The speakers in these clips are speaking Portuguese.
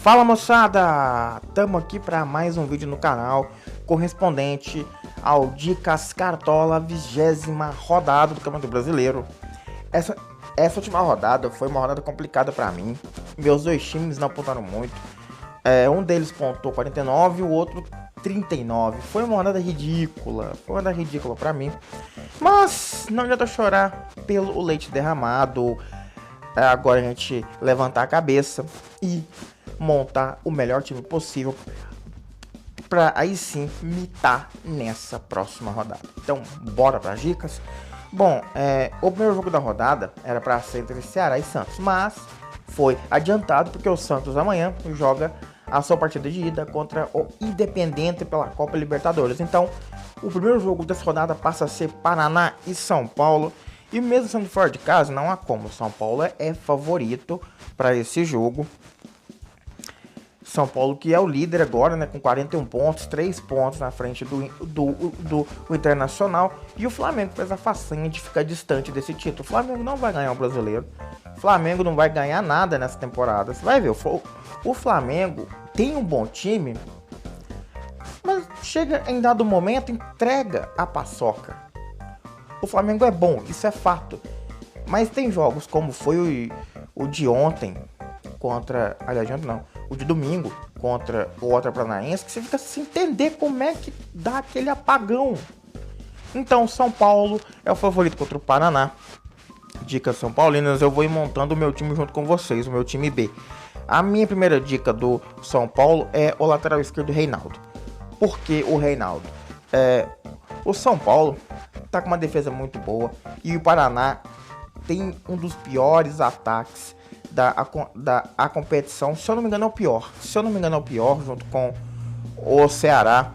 Fala moçada, estamos aqui para mais um vídeo no canal correspondente ao Dicas Cartola 20ª rodada do Campeonato Brasileiro. Essa última rodada foi uma rodada complicada para mim. Meus dois times não pontuaram muito. Um deles pontuou 49 e o outro 39. Foi uma rodada ridícula, para mim. Mas não adianta chorar pelo leite derramado. Agora a gente levantar a cabeça e montar o melhor time possível para aí sim mitar nessa próxima rodada. Então, bora para as dicas. Bom, o primeiro jogo da rodada era para ser entre Ceará e Santos, mas foi adiantado porque o Santos amanhã joga a sua partida de ida contra o Independente pela Copa Libertadores. Então, o primeiro jogo dessa rodada passa a ser Paraná e São Paulo. E mesmo sendo fora de casa, não há como. São Paulo é favorito para esse jogo. São Paulo que é o líder agora, né, com 41 pontos, 3 pontos na frente do Internacional. E o Flamengo fez a façanha de ficar distante desse título. O Flamengo não vai ganhar o Brasileiro. O Flamengo não vai ganhar nada nessa temporada. Você vai ver, o Flamengo tem um bom time, mas chega em dado momento, entrega a paçoca. O Flamengo é bom, isso é fato. Mas tem jogos como foi o de ontem contra... Aliás, de ontem não. O de domingo contra o Atlético Paranaense, que você fica sem entender como é que dá aquele apagão. Então, São Paulo é o favorito contra o Paraná. Dicas São Paulinas, eu vou ir montando o meu time junto com vocês, o meu time B. A minha primeira dica do São Paulo é o lateral esquerdo Reinaldo. Por que o Reinaldo? O São Paulo tá com uma defesa muito boa e o Paraná tem um dos piores ataques da competição. Se eu não me engano é o pior. Junto com o Ceará.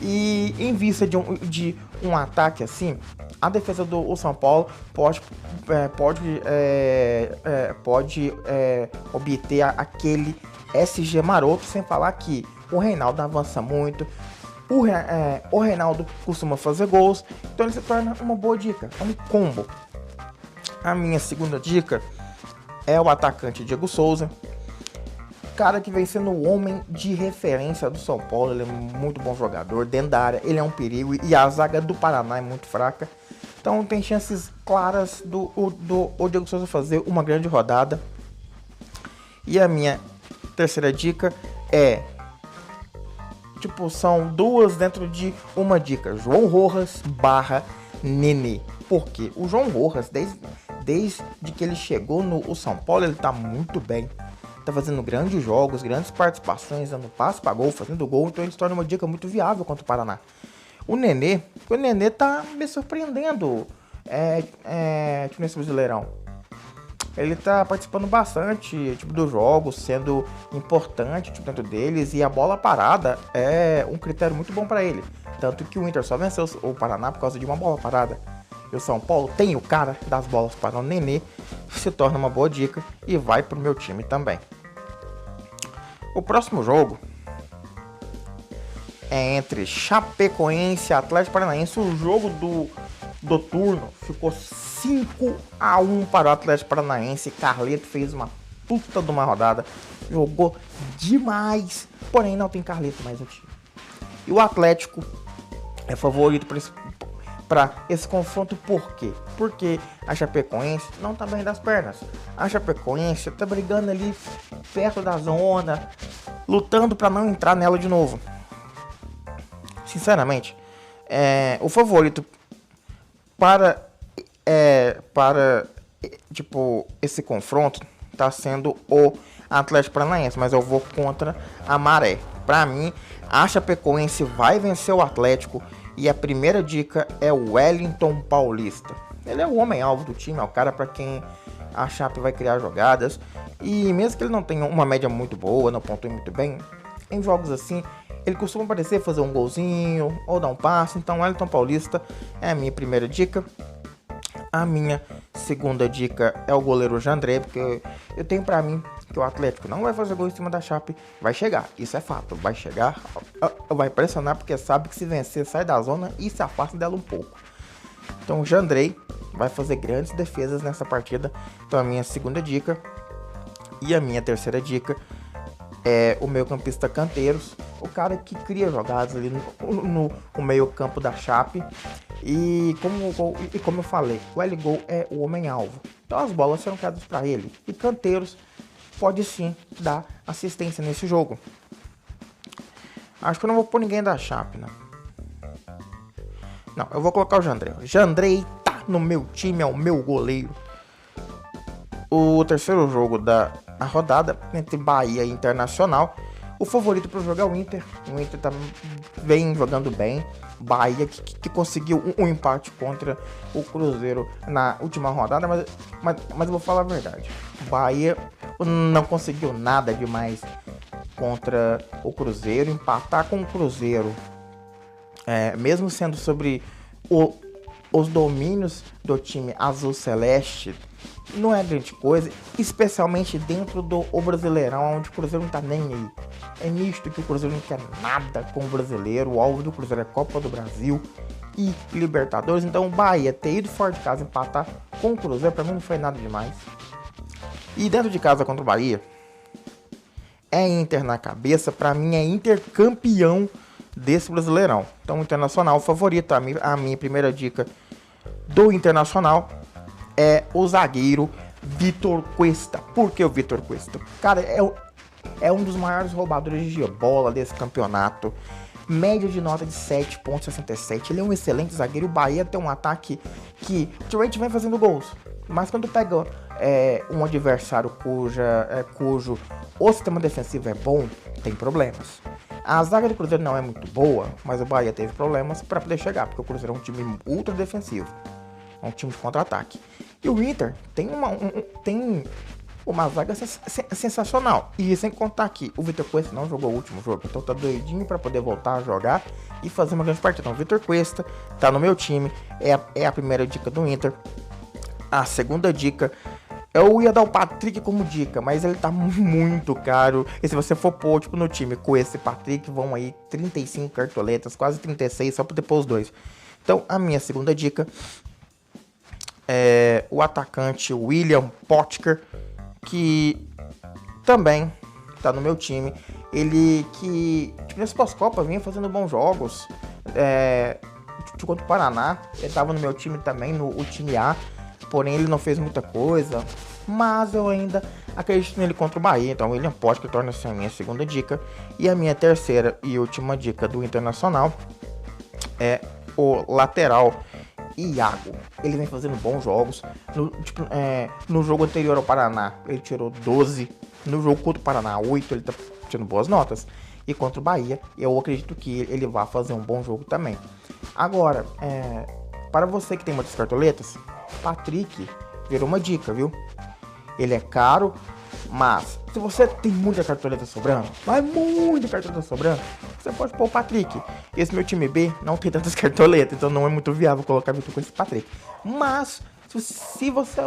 E em vista de um ataque assim, a defesa do São Paulo pode obter aquele SG maroto, sem falar que o Reinaldo avança muito. O Reinaldo costuma fazer gols, então ele se torna uma boa dica, é um combo. A minha segunda dica é o atacante Diego Souza, cara que vem sendo o homem de referência do São Paulo. Ele é muito bom jogador, dentro da área ele é um perigo e a zaga do Paraná é muito fraca. Então tem chances claras do Diego Souza fazer uma grande rodada. E a minha terceira dica são duas dentro de uma dica. João Rojas / Nenê. Porque o João Rojas, desde que ele chegou no São Paulo, ele tá muito bem. Tá fazendo grandes jogos, grandes participações, dando passe para gol, fazendo gol. Então ele se torna uma dica muito viável contra o Paraná. O Nenê tá me surpreendendo nesse Brasileirão. Ele tá participando bastante dos jogos, sendo importante dentro deles, e a bola parada é um critério muito bom para ele. Tanto que o Inter só venceu o Paraná por causa de uma bola parada. E o São Paulo tem o cara das bolas para o Nenê, se torna uma boa dica e vai pro meu time também. O próximo jogo é entre Chapecoense e Atlético Paranaense. O jogo do turno ficou 5-1 para o Atlético Paranaense. Carleto fez uma puta de uma rodada, jogou demais, porém não tem Carleto mais no time. E o Atlético é favorito para esse confronto. Por quê? Porque a Chapecoense não tá bem das pernas. A Chapecoense tá brigando ali perto da zona, lutando para não entrar nela de novo. Sinceramente, o favorito para esse confronto tá sendo o Atlético Paranaense, mas eu vou contra a maré. Para mim, a Chapecoense vai vencer o Atlético. E a primeira dica é o Wellington Paulista. Ele é o homem-alvo do time, é o cara para quem a Chape vai criar jogadas. E mesmo que ele não tenha uma média muito boa, não pontue muito bem, em jogos assim, ele costuma aparecer, fazer um golzinho ou dar um passe. Então, Wellington Paulista é a minha primeira dica. A minha segunda dica é o goleiro Jandré, porque eu tenho pra mim que o Atlético não vai fazer gol em cima da Chape. Vai chegar, isso é fato, vai chegar, vai pressionar, porque sabe que se vencer sai da zona e se afasta dela um pouco. Então o Jandré vai fazer grandes defesas nessa partida. Então a minha segunda dica e a minha terceira dica é o meio-campista Canteiros, o cara que cria jogadas ali no meio-campo da Chape. E como eu falei, o L-Gol é o homem-alvo. Então as bolas serão criadas para ele. E Canteiros pode sim dar assistência nesse jogo. Acho que eu não vou pôr ninguém da Chape, né? Não, eu vou colocar o Jandrei. Jandrei tá no meu time, é o meu goleiro. O terceiro jogo da rodada entre Bahia e Internacional. O favorito para o jogo é o Inter. O Inter vem jogando bem. Bahia que conseguiu um empate contra o Cruzeiro na última rodada. Mas eu vou falar a verdade. Bahia não conseguiu nada demais contra o Cruzeiro. Empatar com o Cruzeiro, mesmo sendo sobre os domínios do time azul celeste, não é grande coisa, especialmente dentro do Brasileirão, onde o Cruzeiro não tá nem aí. É nisto que o Cruzeiro não quer nada com o brasileiro. O alvo do Cruzeiro é Copa do Brasil e Libertadores. Então o Bahia ter ido fora de casa empatar com o Cruzeiro, pra mim não foi nada demais. E dentro de casa contra o Bahia, é Inter na cabeça. Pra mim é Inter campeão desse Brasileirão. Então o Internacional favorito. A minha primeira dica do Internacional é o zagueiro Vitor Cuesta. Por que o Vitor Cuesta? Cara, é um dos maiores roubadores de bola desse campeonato. Média de nota de 7,67. Ele é um excelente zagueiro. O Bahia tem um ataque que ultimamente vem fazendo gols. Mas quando pega um adversário cujo o sistema defensivo é bom, tem problemas. A zaga do Cruzeiro não é muito boa, mas o Bahia teve problemas para poder chegar, porque o Cruzeiro é um time ultra defensivo. É um time de contra-ataque. E o Inter tem uma zaga sensacional. E sem contar que o Vitor Cuesta não jogou o último jogo. Então tá doidinho para poder voltar a jogar e fazer uma grande partida. Então o Vitor Cuesta tá no meu time. É a primeira dica do Inter. A segunda dica, eu ia dar o Patrick como dica, mas ele tá muito caro. E se você for pôr no time com esse Patrick, vão aí 35 cartoletas, quase 36, só pra depois os dois. Então a minha segunda dica é o atacante William Potker, que também tá no meu time. Ele que nesse pós-copa vinha fazendo bons jogos. Contra o Paraná, ele tava no meu time também, no time A. Porém ele não fez muita coisa, mas eu ainda acredito nele contra o Bahia. Então o William Potker torna-se a minha segunda dica. E a minha terceira e última dica do Internacional é o lateral Iago. Ele vem fazendo bons jogos. No jogo anterior ao Paraná, ele tirou 12. No jogo contra o Paraná, 8. Ele tá tirando boas notas. E contra o Bahia, eu acredito que ele vai fazer um bom jogo também. Agora, para você que tem muitas cartoletas, Patrick virou uma dica, viu? Ele é caro, mas se você tem muita cartoleta sobrando, você pode pôr o Patrick. Esse meu time B não tem tantas cartoletas, então não é muito viável colocar Vitor com esse Patrick. Mas se você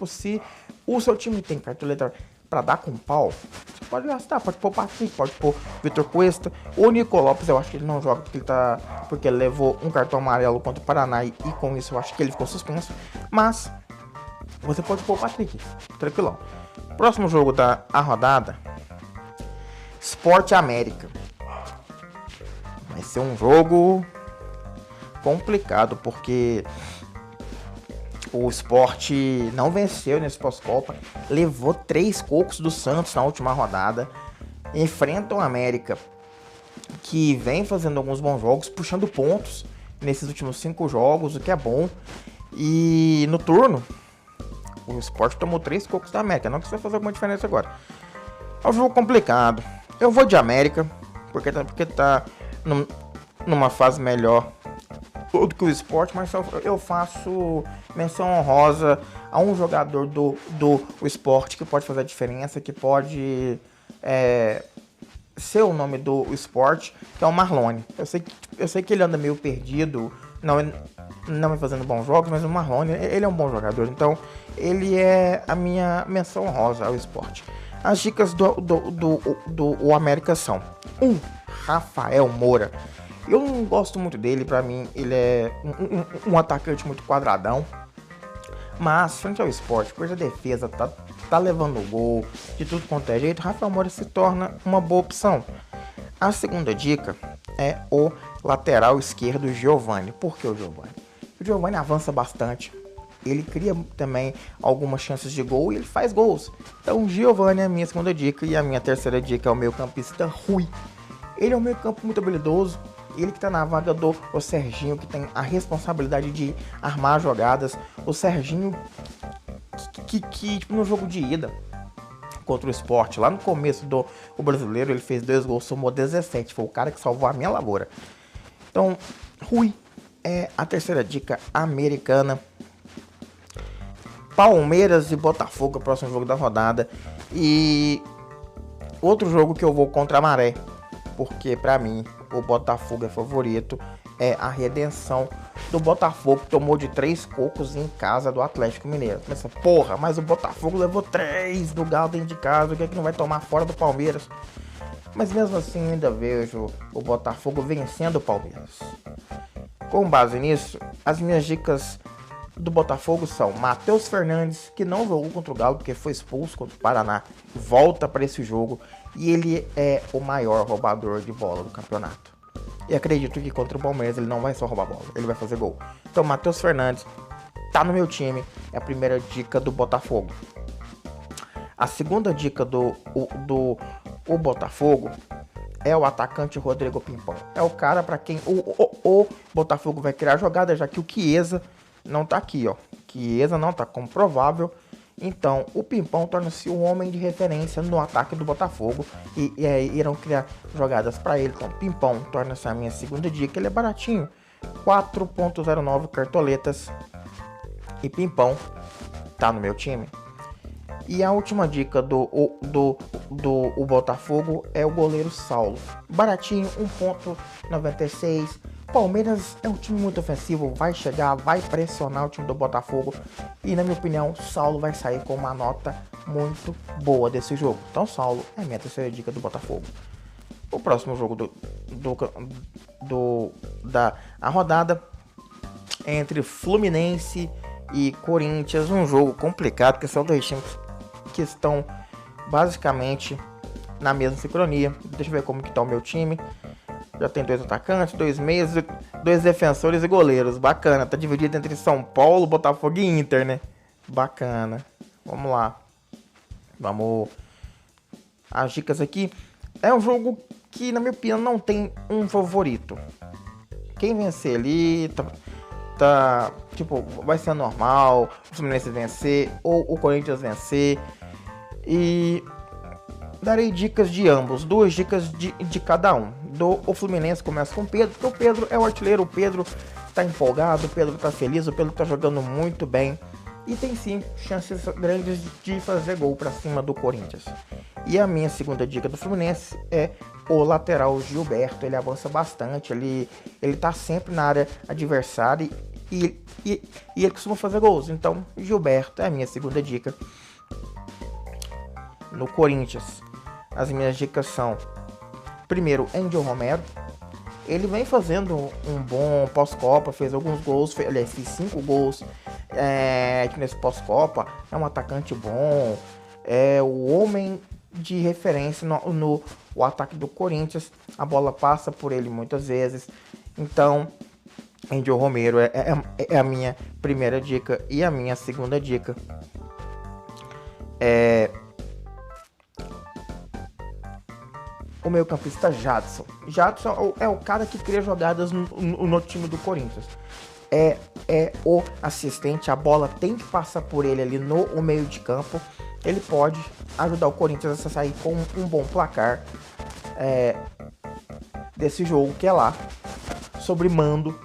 se o seu time tem cartoleta pra dar com pau, você pode gastar, pode pôr o Patrick, pode pôr Vitor Cuesta. O Nico Lopes, eu acho que ele não joga porque ele levou um cartão amarelo contra o Paraná e com isso eu acho que ele ficou suspenso. Mas você pode pôr o Patrick, tranquilão. Próximo jogo da rodada, Sport América. Vai ser um jogo complicado, porque o Sport não venceu nesse pós-copa, levou 3 cocos do Santos na última rodada. Enfrenta o América, que vem fazendo alguns bons jogos, puxando pontos nesses últimos 5 jogos, o que é bom. E no turno, o Sport tomou 3 cocos da América, não que isso vai fazer alguma diferença agora. É um jogo complicado. Eu vou de América, porque tá numa fase melhor do que o Sport, mas eu faço menção honrosa a um jogador do Sport que pode fazer a diferença, que pode ser o nome do Sport, que é o Marlone. Eu sei que ele anda meio perdido, não é fazendo bons jogos, mas o Marlone, ele é um bom jogador, então ele é a minha menção honrosa ao Sport. As dicas do América são: 1. Rafael Moura. Eu não gosto muito dele, pra mim ele é um atacante muito quadradão, Mas, frente ao Sport, cuja defesa tá levando o gol de tudo quanto é jeito, Rafael Moura se torna uma boa opção. A segunda dica é o lateral esquerdo Giovani. Por que o Giovani? O Giovani avança bastante, ele cria também algumas chances de gol e ele faz gols. Então, Giovani é a minha segunda dica, e a minha terceira dica é o meio-campista Rui. Ele é um meio-campo muito habilidoso, ele que tá na vaga do o Serginho, que tem a responsabilidade de armar jogadas. O Serginho que tipo, no jogo de ida contra o Sport, lá no começo do o brasileiro, ele fez 2 gols, somou 17, foi o cara que salvou a minha lavoura. Então, Rui é a terceira dica americana. Palmeiras e Botafogo, o próximo jogo da rodada. E outro jogo que eu vou contra a maré, porque pra mim o Botafogo é favorito, é a redenção do Botafogo, que tomou de 3 cocos em casa do Atlético Mineiro. Pensa, porra, mas o Botafogo levou 3 do Galo dentro de casa, o que é que não vai tomar fora do Palmeiras? Mas mesmo assim ainda vejo o Botafogo vencendo o Palmeiras. Com base nisso, as minhas dicas do Botafogo são Matheus Fernandes, que não jogou contra o Galo porque foi expulso contra o Paraná, volta para esse jogo e ele é o maior roubador de bola do campeonato. E acredito que contra o Palmeiras ele não vai só roubar bola, ele vai fazer gol. Então Matheus Fernandes tá no meu time, é a primeira dica do Botafogo. A segunda dica do Botafogo é o atacante Rodrigo Pimpão. É o cara para quem o Botafogo vai criar jogada, já que o Chiesa não tá aqui, ó. Chiesa não tá como provável. Então, o Pimpão torna-se um homem de referência no ataque do Botafogo e irão criar jogadas para ele. Então, Pimpão torna-se a minha segunda dica. Ele é baratinho, 4.09 cartoletas, e Pimpão tá no meu time. E a última dica do Botafogo é o goleiro Saulo. Baratinho, 1.96. Palmeiras é um time muito ofensivo, vai chegar, vai pressionar o time do Botafogo. E na minha opinião, Saulo vai sair com uma nota muito boa desse jogo. Então Saulo é a minha terceira dica do Botafogo. O próximo jogo da rodada é entre Fluminense e Corinthians. Um jogo complicado, porque são 2 times que estão basicamente na mesma sincronia. Deixa eu ver como que tá o meu time. Já tem 2 atacantes, 2 meias, 2 defensores e goleiros. Bacana, tá dividido entre São Paulo, Botafogo e Inter, né? Bacana. Vamos lá. Vamos. As dicas aqui. É um jogo que, na minha opinião, não tem um favorito. Quem vencer ali tipo, vai ser normal. O Fluminense vencer ou o Corinthians vencer. E darei dicas de ambos, 2 dicas de cada um. O Fluminense começa com o Pedro, porque o Pedro é o artilheiro, o Pedro tá empolgado, o Pedro tá feliz, o Pedro tá jogando muito bem e tem sim chances grandes de fazer gol para cima do Corinthians. E a minha segunda dica do Fluminense é o lateral Gilberto. Ele avança bastante, ele tá sempre na área adversária e ele costuma fazer gols. Então Gilberto é a minha segunda dica. No Corinthians, as minhas dicas são: primeiro, Angel Romero. Ele vem fazendo um bom pós-Copa, fez alguns gols, fez 5 gols nesse pós-Copa. É um atacante bom, é o homem de referência no ataque do Corinthians. A bola passa por ele muitas vezes. Então, Angel Romero é a minha primeira dica. E a minha segunda dica é o meio-campista Jadson. Jadson é o cara que cria jogadas no time do Corinthians. É o assistente, a bola tem que passar por ele ali no meio de campo. Ele pode ajudar o Corinthians a sair com um bom placar desse jogo, que é lá sobre mando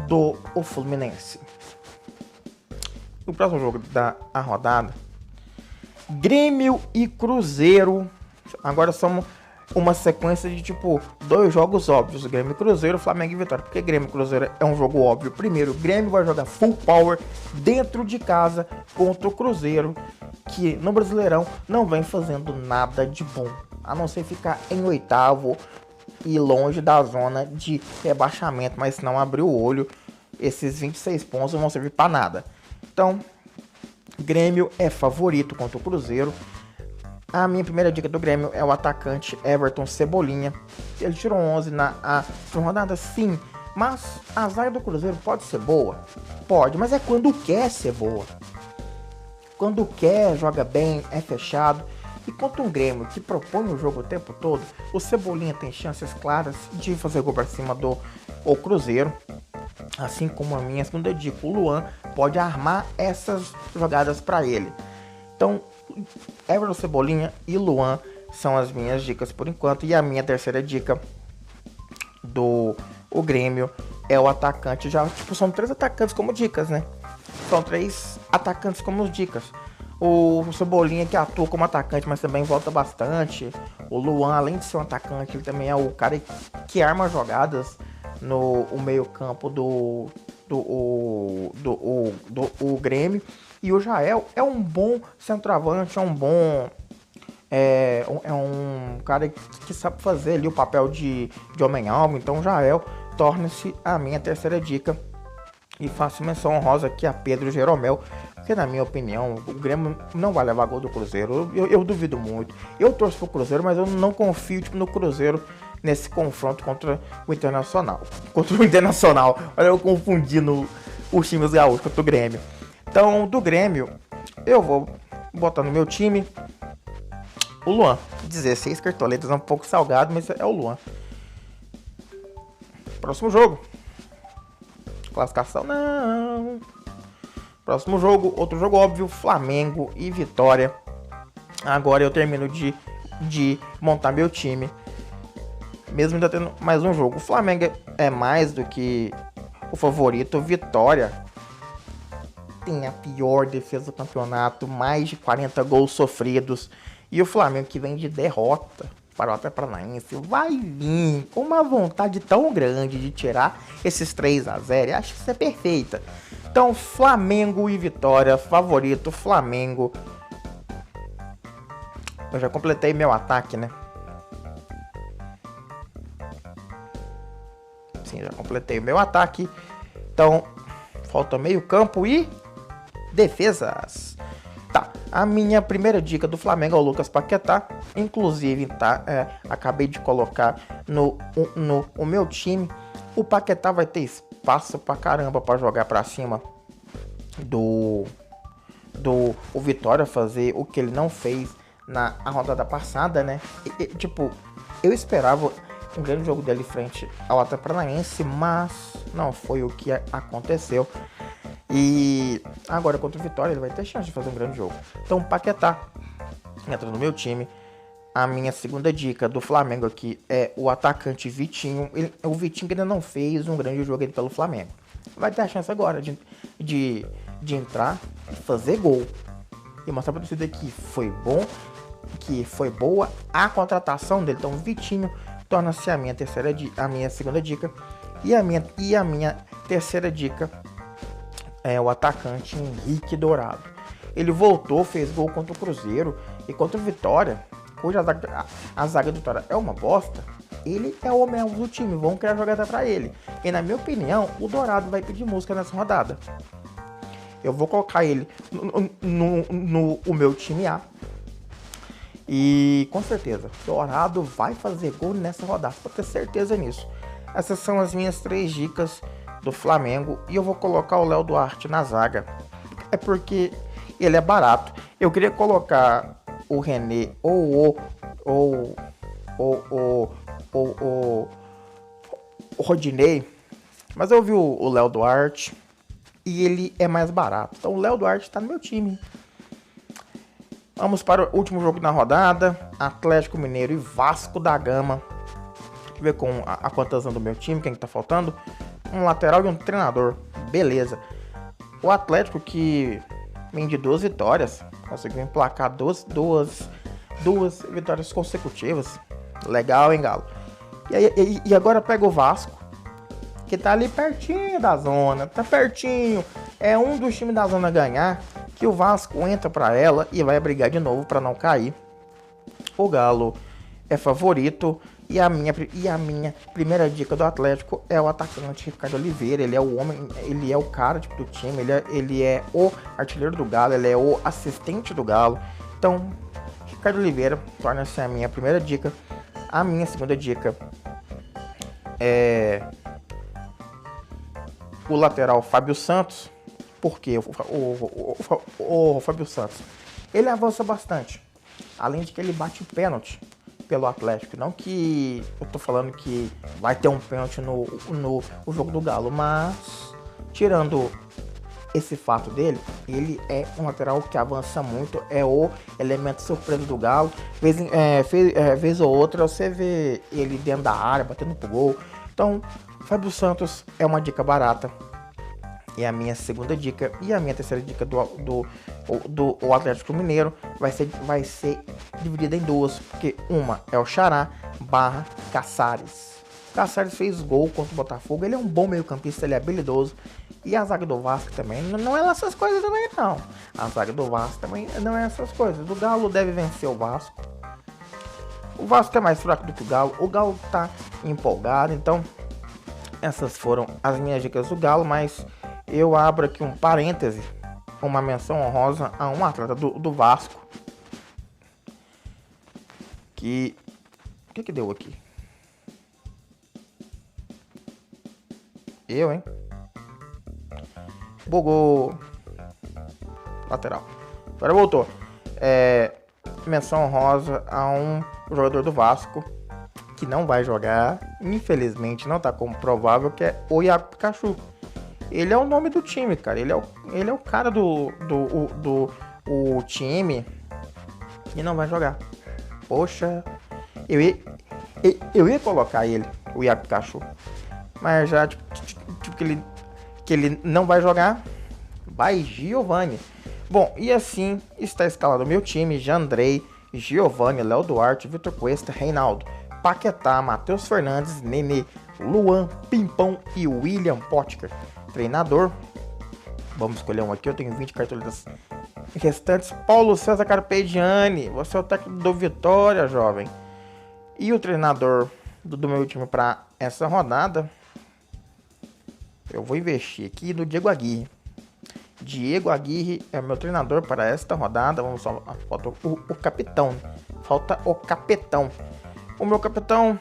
do Fluminense. O próximo jogo da rodada, Grêmio e Cruzeiro. Agora somos uma sequência de tipo 2 jogos óbvios: Grêmio e Cruzeiro, Flamengo e Vitória. Porque Grêmio e Cruzeiro é um jogo óbvio. Primeiro, o Grêmio vai jogar full power dentro de casa contra o Cruzeiro, que no Brasileirão não vem fazendo nada de bom, a não ser ficar em 8º e longe da zona de rebaixamento. Mas se não abrir o olho, esses 26 pontos não vão servir para nada. Então, Grêmio é favorito contra o Cruzeiro. A minha primeira dica do Grêmio é o atacante Everton Cebolinha. Ele tirou 11 na rodada, sim. Mas a zaga do Cruzeiro pode ser boa? Pode, mas é quando quer ser boa. Quando quer, joga bem, é fechado. E contra um Grêmio que propõe o jogo o tempo todo, o Cebolinha tem chances claras de fazer gol para cima do Cruzeiro. Assim como a minha segunda dica, o Luan pode armar essas jogadas para ele. Então, Everton Cebolinha e Luan são as minhas dicas por enquanto. E a minha terceira dica do Grêmio é o atacante. Já, são 3 atacantes como dicas, né? São 3 atacantes como dicas. O Cebolinha que atua como atacante, mas também volta bastante. O Luan, além de ser um atacante, ele também é o cara que arma jogadas no meio campo do Grêmio. E o Jael é um bom centroavante, é um bom... É um cara que sabe fazer ali o papel de homem-alvo. Então o Jael torna-se a minha terceira dica. E faço menção honrosa aqui a Pedro Jeromel, porque na minha opinião o Grêmio não vai levar gol do Cruzeiro. Eu duvido muito. Eu torço pro Cruzeiro, mas eu não confio no Cruzeiro nesse confronto contra o Internacional. Olha, eu confundindo os times gaúchos contra o Grêmio. Então, do Grêmio, eu vou botar no meu time o Luan. 16 cartoletas, é um pouco salgado, mas é o Luan. Próximo jogo. Classificação, não. Próximo jogo, outro jogo óbvio, Flamengo e Vitória. Agora eu termino de montar meu time, mesmo ainda tendo mais um jogo. O Flamengo é mais do que o favorito. Vitória tem a pior defesa do campeonato, mais de 40 gols sofridos. E o Flamengo, que vem de derrota para o Atlético Paranaense, vai vir com uma vontade tão grande de tirar esses 3-0. Acho que isso é perfeita. Então, Flamengo e Vitória, favorito, Flamengo. Eu já completei meu ataque, né? Sim, já completei o meu ataque. Então, falta meio campo e defesas. Tá, a minha primeira dica do Flamengo é o Lucas Paquetá. Inclusive, tá, acabei de colocar no meu time. O Paquetá vai ter espaço pra caramba pra jogar pra cima do o Vitória, fazer o que ele não fez na rodada passada, né? Eu esperava um grande jogo dele frente ao Atlético Paranaense, mas não foi o que aconteceu. E agora contra o Vitória ele vai ter chance de fazer um grande jogo. Então Paquetá entra no meu time. A minha segunda dica do Flamengo aqui é o atacante Vitinho. O Vitinho que ainda não fez um grande jogo pelo Flamengo. Vai ter a chance agora de entrar e fazer gol. E mostrar pra torcida que foi bom, que foi boa a contratação dele. Então Vitinho torna-se a minha segunda dica. E a minha terceira dica é o atacante Henrique Dourado. Ele voltou, fez gol contra o Cruzeiro e contra o Vitória, cuja a zaga do Vitória é uma bosta. Ele é o homem do time, vão criar jogada pra ele. E na minha opinião, o Dourado vai pedir música nessa rodada. Eu vou colocar ele no meu time A. E com certeza, Dourado vai fazer gol nessa rodada, pode ter certeza nisso. Essas são as minhas 3 dicas do Flamengo. E eu vou colocar o Léo Duarte na zaga. É porque ele é barato. Eu queria colocar o René ou o Rodinei, mas eu vi o Léo Duarte e ele é mais barato. Então o Léo Duarte está no meu time. Vamos para o último jogo na rodada. Atlético Mineiro e Vasco da Gama. Deixa eu ver com a quantas do meu time, quem que tá faltando. Um lateral e um treinador. Beleza. O Atlético, que vem de 2 vitórias, conseguiu emplacar duas vitórias consecutivas. Legal, hein, Galo? E agora pega o Vasco, que tá ali pertinho da zona. Tá pertinho. É um dos times da zona ganhar, que o Vasco entra pra ela e vai brigar de novo pra não cair. O Galo é favorito E a minha primeira dica do Atlético é o atacante Ricardo Oliveira. Ele é o homem, ele é o cara tipo, do time, ele é o artilheiro do Galo, ele é o assistente do Galo. Então, Ricardo Oliveira torna-se a minha primeira dica. A minha segunda dica é o lateral Fábio Santos. Porque o Fábio Santos, ele avança bastante. Além de que ele bate o pênalti pelo Atlético. Não que eu tô falando que vai ter um pênalti no jogo do Galo, mas tirando esse fato dele, ele é um lateral que avança muito, é o elemento surpresa do Galo. Vez ou outra você vê ele dentro da área, batendo pro gol. Então, Fábio Santos é uma dica barata. E a minha segunda dica e a minha terceira dica do Atlético Mineiro vai ser dividida em duas, porque uma é o Xará / Caçares. Caçares fez gol contra o Botafogo, ele é um bom meio-campista, ele é habilidoso. E a zaga do Vasco também não é essas coisas também não. A zaga do Vasco também não é essas coisas. O Galo deve vencer o Vasco. O Vasco é mais fraco do que o Galo tá empolgado, então essas foram as minhas dicas do Galo, mas eu abro aqui um parêntese, uma menção honrosa a um atleta do Vasco. O que deu aqui? Hein? Bugou. Lateral. Agora voltou. Menção honrosa a um jogador do Vasco que não vai jogar. Infelizmente não tá como provável, que é o Iago Pikachu. Ele é o nome do time, cara. Ele é o cara do time e não vai jogar. Poxa, eu ia colocar ele, o Iago Pikachu. Mas já, tipo que ele não vai jogar, vai Giovani. Bom, e assim está escalado o meu time: Jandrei, Giovani, Léo Duarte, Vitor Cuesta, Reinaldo, Paquetá, Matheus Fernandes, Nenê, Luan, Pimpão e William Potker. Treinador, vamos escolher um aqui, eu tenho 20 cartoletas restantes. Paulo César Carpegiani, você é o técnico do Vitória, jovem. E o treinador do meu time para essa rodada, eu vou investir aqui no Diego Aguirre. Diego Aguirre é o meu treinador para esta rodada. Vamos só, falta o capitão. Falta o capitão. O meu capitão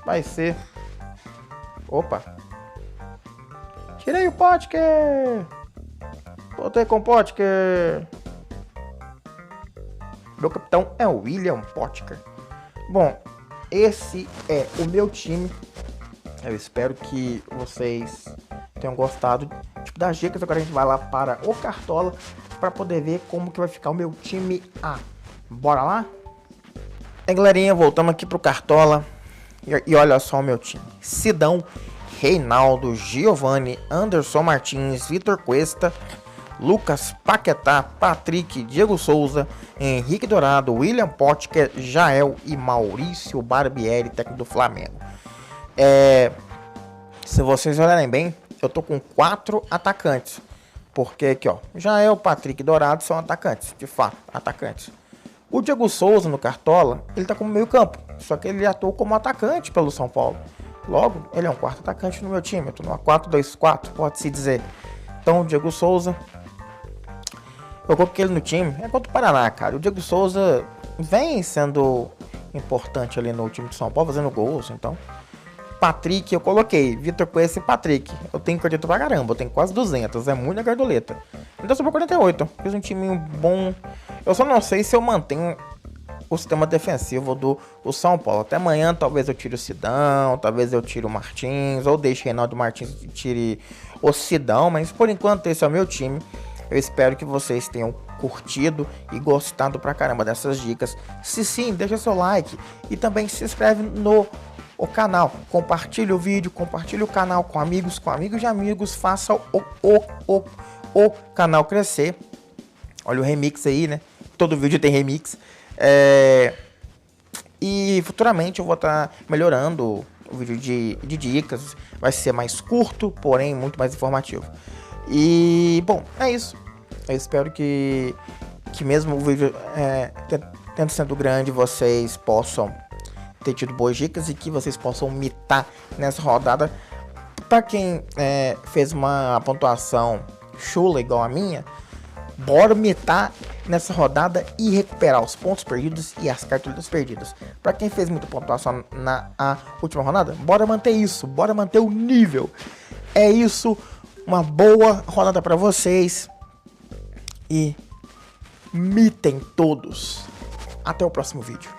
vai ser... Opa! Tirei o Potker! Voltei com o Potker! Meu capitão é o William Potker. Bom, esse é o meu time. Eu espero que vocês tenham gostado das dicas. Agora a gente vai lá para o Cartola para poder ver como que vai ficar o meu time A. Bora lá? Galerinha, voltamos aqui pro Cartola. E olha só o meu time: Sidão, Reinaldo, Giovani, Anderson Martins, Vitor Cuesta, Lucas Paquetá, Patrick, Diego Souza, Henrique Dourado, William Potker, Jael e Maurício Barbieri, técnico do Flamengo. Se vocês olharem bem, eu tô com 4 atacantes. Porque aqui, ó, Jael, Patrick e Dourado são atacantes, de fato, atacantes. O Diego Souza no Cartola, ele tá como meio campo, só que ele atuou como atacante pelo São Paulo. Logo, ele é um quarto atacante no meu time. Eu tô numa 4-2-4, pode-se dizer. Então, o Diego Souza, eu coloquei ele no time. É contra o Paraná, cara. O Diego Souza vem sendo importante ali no time de São Paulo, fazendo gols. Então, Patrick, eu coloquei Vitor Cuesta e Patrick. Eu tenho cartoleta pra caramba, eu tenho quase 200. É muita cartoleta. Então, sobrou 48. Fiz um time bom. Eu só não sei se eu mantenho o sistema defensivo do São Paulo. Até amanhã talvez eu tire o Sidão, talvez eu tire o Martins, ou deixe Reinaldo Martins e tire o Sidão, mas por enquanto esse é o meu time. Eu espero que vocês tenham curtido e gostado pra caramba dessas dicas. Se sim, deixa seu like e também se inscreve no canal. Compartilhe o vídeo, compartilhe o canal com amigos de amigos, faça o canal crescer. Olha o remix aí, né? Todo vídeo tem remix. E futuramente eu vou estar melhorando o vídeo de dicas. Vai ser mais curto, porém muito mais informativo. E bom, é isso. Eu espero que mesmo o vídeo tendo sendo grande, vocês possam ter tido boas dicas e que vocês possam mitar nessa rodada. Pra quem fez uma pontuação chula igual a minha, bora mitar nessa rodada e recuperar os pontos perdidos e as cartolinas perdidas. Pra quem fez muita pontuação na última rodada, bora manter isso, bora manter o nível. É isso, uma boa rodada pra vocês e mitem todos. Até o próximo vídeo.